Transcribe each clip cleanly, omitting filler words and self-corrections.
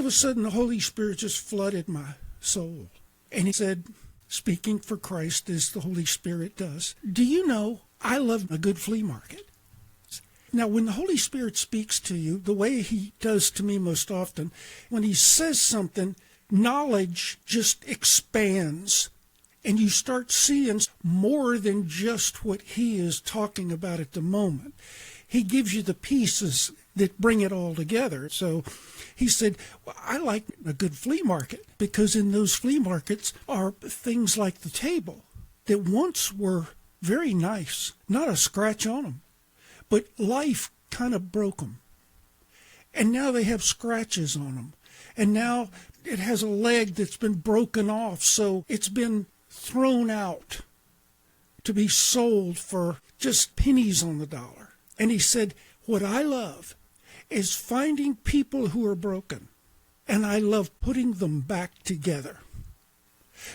of a sudden, the Holy Spirit just flooded my soul. And he said, speaking for Christ as the Holy Spirit does, do you know I love a good flea market? Now, when the Holy Spirit speaks to you, the way he does to me most often, when he says something, knowledge just expands, and you start seeing more than just what he is talking about at the moment. He gives you the pieces that bring it all together. So he said, well, I like a good flea market, because in those flea markets are things like the table that once were very nice, not a scratch on them. But life kind of broke them. And now they have scratches on them. And now it has a leg that's been broken off, so it's been thrown out to be sold for just pennies on the dollar. And he said, what I love is finding people who are broken, and I love putting them back together.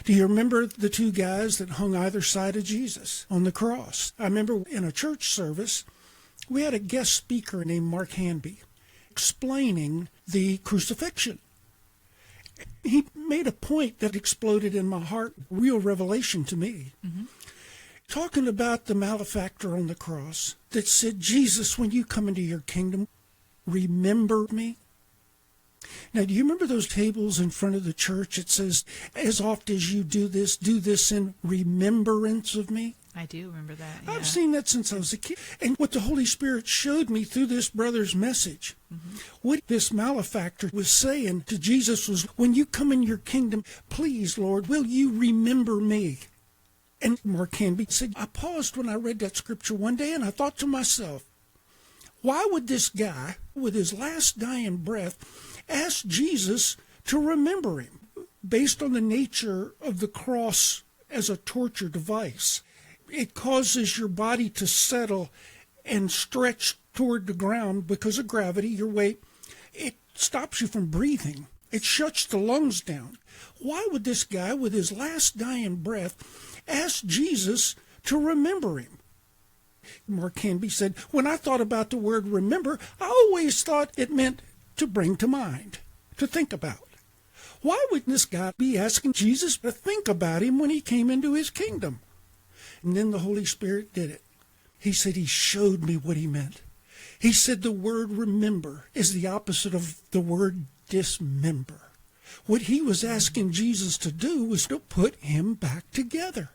Do you remember the two guys that hung either side of Jesus on the cross? I remember in a church service, we had a guest speaker named Mark Hanby explaining the crucifixion. He made a point that exploded in my heart, real revelation to me. Talking about the malefactor on the cross that said, Jesus, when you come into your kingdom, remember me. Now, do you remember those tables in front of the church? It says, as oft as you do this in remembrance of me. I do remember that. Yeah. I've seen that since I was a kid. And what the Holy Spirit showed me through this brother's message, what this malefactor was saying to Jesus was, when you come in your kingdom, please, Lord, will you remember me? And Mark Hanby said, I paused when I read that scripture one day and I thought to myself, why would this guy, with his last dying breath, ask Jesus to remember him based on the nature of the cross as a torture device? It causes your body to settle and stretch toward the ground because of gravity, your weight. It stops you from breathing. It shuts the lungs down. Why would this guy, with his last dying breath, ask Jesus to remember him? Mark Hanby said, when I thought about the word remember, I always thought it meant to bring to mind, to think about. Why would this guy be asking Jesus to think about him when he came into his kingdom? And then the Holy Spirit did it. He said he showed me what he meant. He said the word remember is the opposite of the word dismember. What he was asking Jesus to do was to put him back together.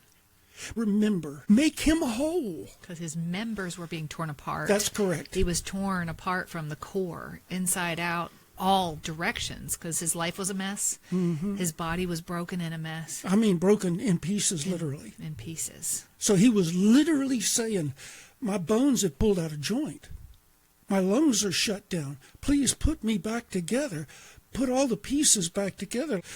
Remember, make him whole. Because his members were being torn apart. That's correct. He was torn apart from the core, inside out, all directions, because his life was a mess. His body was broken in a mess. I mean, broken in pieces, literally. In pieces. So he was literally saying, my bones have pulled out of joint. My lungs are shut down. Please put me back together. Put all the pieces back together.